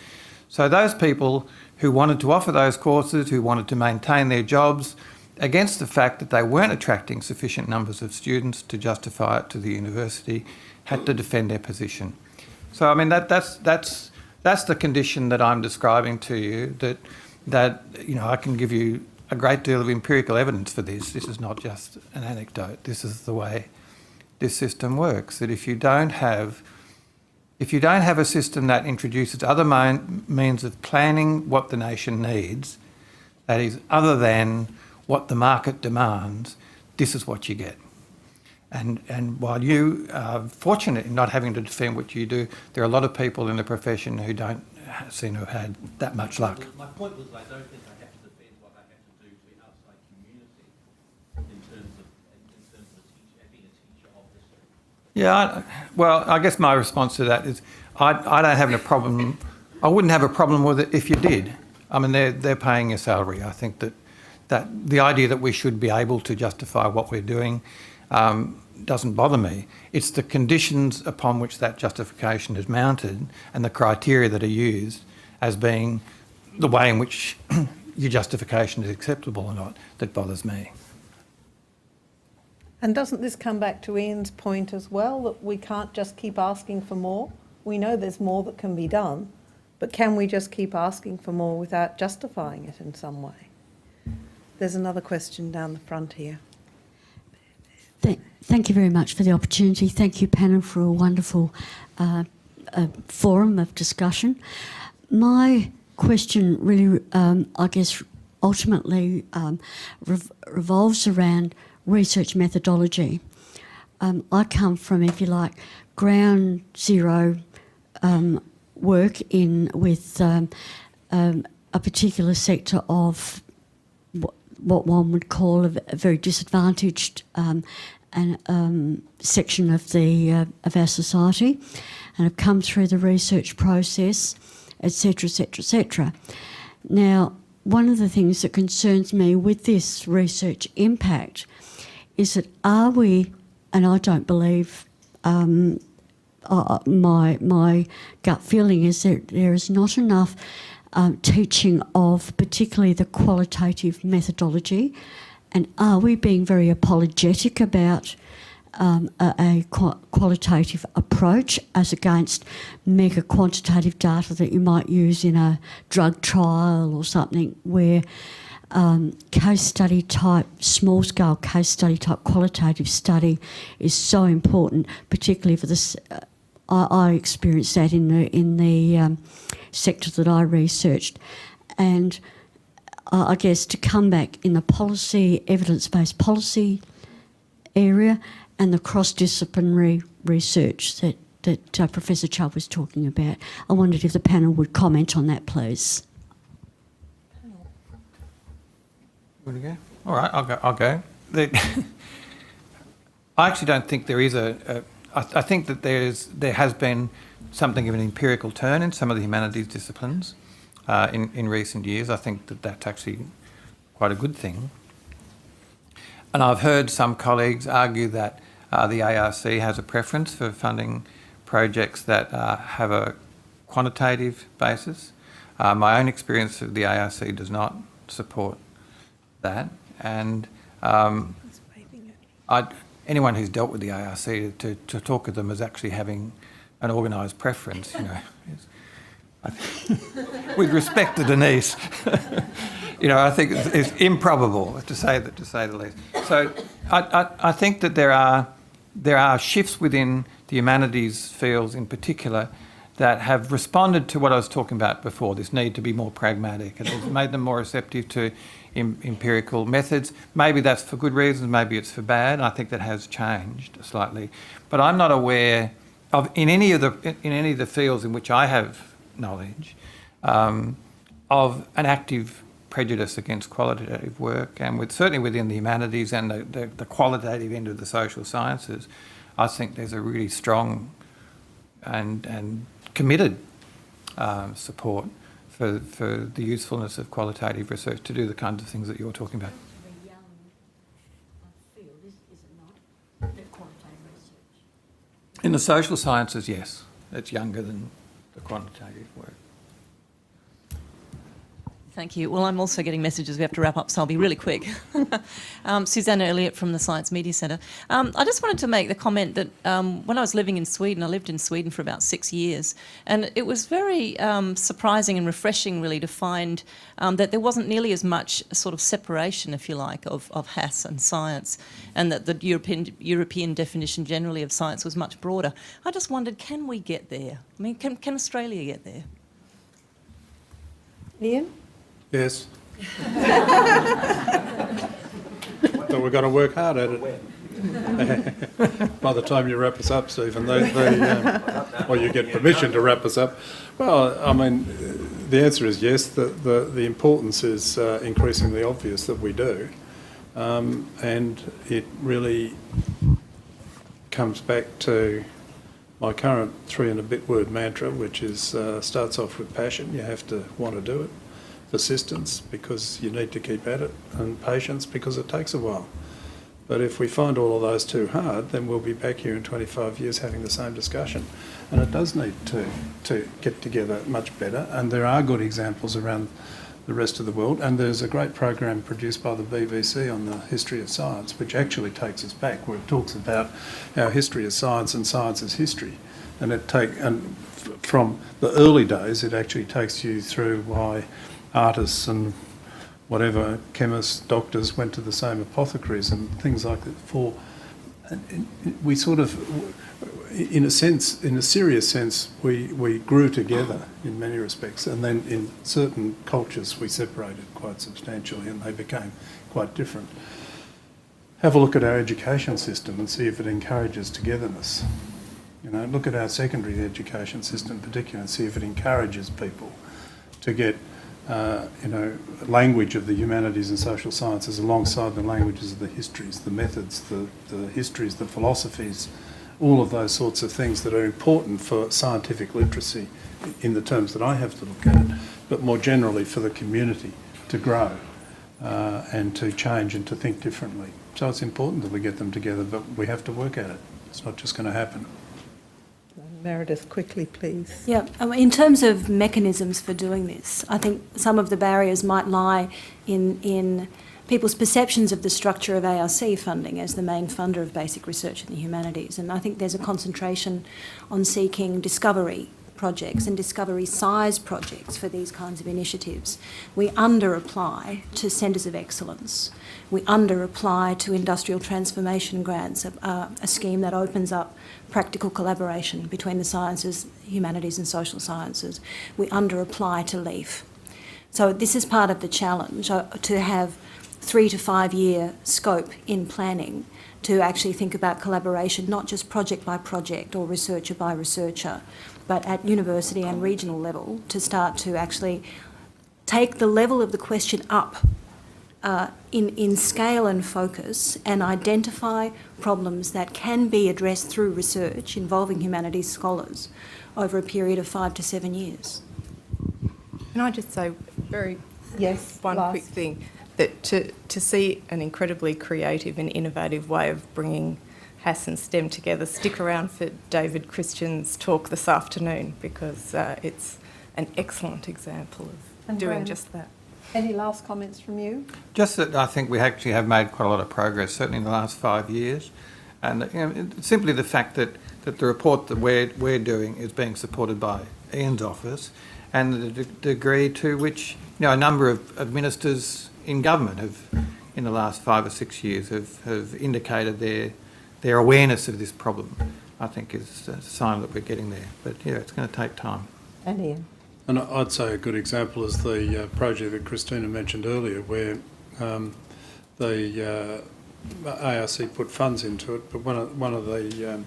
So those people who wanted to offer those courses, who wanted to maintain their jobs, against the fact that they weren't attracting sufficient numbers of students to justify it to the university, had to defend their position. So I mean that's the condition that I'm describing to you. That I can give you a great deal of empirical evidence for this. This is not just an anecdote. This is the way this system works. That if you don't have a system that introduces other means of planning what the nation needs, that is other than what the market demands, this is what you get. And while you are fortunate in not having to defend what you do, there are a lot of people in the profession who don't seem to have had that much luck. My point was I don't think I have to defend what I have to do to the outside community in terms of being a teacher of history. Yeah, well, I guess my response to that is I don't have a problem. I wouldn't have a problem with it if you did. I mean, they're paying a salary. I think that the idea that we should be able to justify what we're doing doesn't bother me. It's the conditions upon which that justification is mounted and the criteria that are used as being the way in which your justification is acceptable or not that bothers me. And doesn't this come back to Ian's point as well, that we can't just keep asking for more? We know there's more that can be done, but can we just keep asking for more without justifying it in some way? There's another question down the front here. Thank you very much for the opportunity. Thank you, panel, for a wonderful forum of discussion. My question really, I guess, ultimately revolves around research methodology. I come from, if you like, ground zero work with a particular sector of what one would call a very disadvantaged section of our society, and have come through the research process, etc., etc., etc. Now, one of the things that concerns me with this research impact is that are we, and I don't believe, my gut feeling is that there is not enough teaching of particularly the qualitative methodology, and are we being very apologetic about a qualitative approach as against mega quantitative data that you might use in a drug trial or something where case study type, small scale case study type qualitative study is so important, particularly for this. I experienced that in the sector that I researched, and I guess to come back in the policy, evidence-based policy area and the cross-disciplinary research that Professor Chubb was talking about. I wondered if the panel would comment on that, please. You want to go? All right, I'll go. I actually don't think there is I think that there has been something of an empirical turn in some of the humanities disciplines in recent years. I think that that's actually quite a good thing. And I've heard some colleagues argue that the ARC has a preference for funding projects that have a quantitative basis. My own experience of the ARC does not support that, and anyone who's dealt with the ARC to talk of them as actually having an organised preference, you know, with respect to Denise, you know, I think it's improbable to say the least. So I think that there are shifts within the humanities fields in particular that have responded to what I was talking about before, this need to be more pragmatic, and it's made them more receptive to empirical methods. Maybe that's for good reasons, maybe it's for bad. I think that has changed slightly. But I'm not aware of, in any of the fields in which I have knowledge, of an active prejudice against qualitative work, and certainly within the humanities and the qualitative end of the social sciences, I think there's a really strong and committed support for the usefulness of qualitative research to do the kinds of things that you're talking about. A young field, is it not? The qualitative research. In the social sciences, yes, it's younger than the quantitative work. Thank you. Well, I'm also getting messages we have to wrap up, so I'll be really quick. Susanna Elliott from the Science Media Centre. I just wanted to make the comment that when I was living in Sweden, I lived in Sweden for about 6 years, and it was very surprising and refreshing, really, to find that there wasn't nearly as much sort of separation, if you like, of HASS and science, and that the European definition generally of science was much broader. I just wondered, can we get there? I mean, can Australia get there? Ian? Yes. But we've got to work hard at it. By the time you wrap us up, Stephen, or you get permission to wrap us up. Well, I mean, the answer is yes. The importance is increasingly obvious that we do. And it really comes back to my current 3 and a bit word mantra, which is starts off with passion. You have to want to do it. Persistence, because you need to keep at it, and patience, because it takes a while. But if we find all of those too hard, then we'll be back here in 25 years having the same discussion. And it does need to get together much better. And there are good examples around the rest of the world. And there's a great program produced by the BBC on the history of science, which actually takes us back, where it talks about our history is science and science is history. And from the early days, it actually takes you through why artists and whatever, chemists, doctors went to the same apothecaries and things like that. We sort of, in a serious sense, we grew together in many respects, and then in certain cultures we separated quite substantially and they became quite different. Have a look at our education system and see if it encourages togetherness. You know, look at our secondary education system in particular and see if it encourages people to get language of the humanities and social sciences alongside the languages of the histories, the methods, the histories, the philosophies, all of those sorts of things that are important for scientific literacy in the terms that I have to look at it, but more generally for the community to grow and to change and to think differently. So it's important that we get them together, but we have to work at it. It's not just going to happen. Meredyth, quickly, please. Yeah, in terms of mechanisms for doing this, I think some of the barriers might lie in people's perceptions of the structure of ARC funding as the main funder of basic research in the humanities. And I think there's a concentration on seeking discovery projects and discovery size projects for these kinds of initiatives. We under-apply to centres of excellence. We under-apply to industrial transformation grants, a scheme that opens up practical collaboration between the sciences, humanities and social sciences. We under-apply to LEAF. So this is part of the challenge, to have 3 to 5 year scope in planning to actually think about collaboration, not just project by project or researcher by researcher, but at university and regional level, to start to actually take the level of the question up in scale and focus, and identify problems that can be addressed through research involving humanities scholars over a period of 5 to 7 years. Can I just say one last. quick thing, that to see an incredibly creative and innovative way of bringing HASS and STEM together, stick around for David Christian's talk this afternoon, because it's an excellent example of doing Graeme, just that. Any last comments from you? Just that I think we actually have made quite a lot of progress, certainly in the last 5 years. And simply the fact that the report that we're doing is being supported by Ian's office, and the degree to which a number of ministers in government have, in the last 5 or 6 years, have indicated their awareness of this problem, I think is a sign that we're getting there. But yeah, it's going to take time. And Ian. And I'd say a good example is the project that Christina mentioned earlier, where the ARC put funds into it, but one of the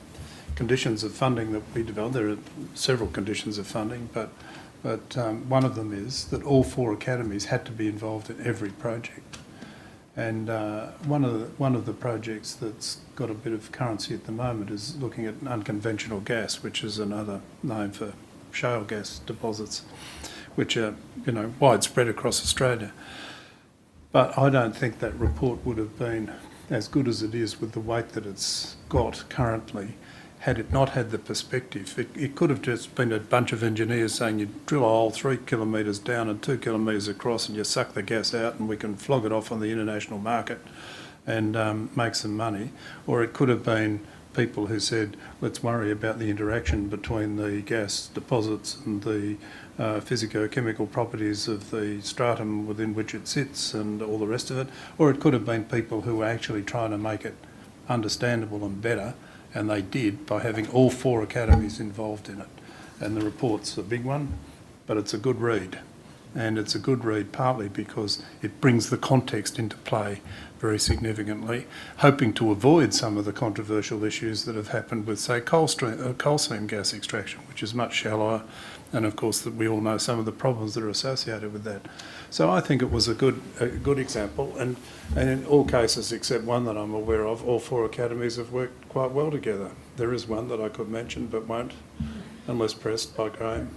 conditions of funding that we developed, there are several conditions of funding, but one of them is that all 4 academies had to be involved in every project. And one of the projects that's got a bit of currency at the moment is looking at unconventional gas, which is another name for shale gas deposits, which are widespread across Australia. But I don't think that report would have been as good as it is with the weight that it's got currently had it not had the perspective. It could have just been a bunch of engineers saying you drill a hole 3 kilometres down and 2 kilometres across and you suck the gas out and we can flog it off on the international market and make some money. Or it could have been people who said, let's worry about the interaction between the gas deposits and the physico-chemical properties of the stratum within which it sits and all the rest of it. Or it could have been people who were actually trying to make it understandable and better, and they did by having all 4 academies involved in it. And the report's a big one, but it's a good read. And it's a good read partly because it brings the context into play very significantly, hoping to avoid some of the controversial issues that have happened with, say, coal seam gas extraction, which is much shallower, and of course that we all know some of the problems that are associated with that. So I think it was a good example, and in all cases except one that I'm aware of, all 4 academies have worked quite well together. There is one that I could mention but won't, unless pressed by Graeme.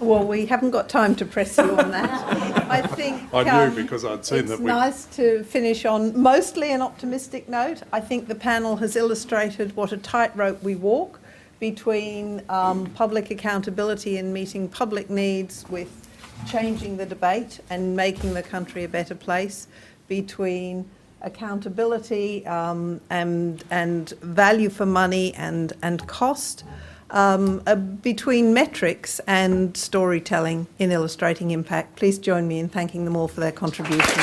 Well, we haven't got time to press you on that. I think I knew because I'd seen that. It's nice to finish on mostly an optimistic note. I think the panel has illustrated what a tightrope we walk between public accountability and meeting public needs with changing the debate and making the country a better place, between accountability and value for money and cost, between metrics and storytelling in illustrating impact. Please join me in thanking them all for their contribution.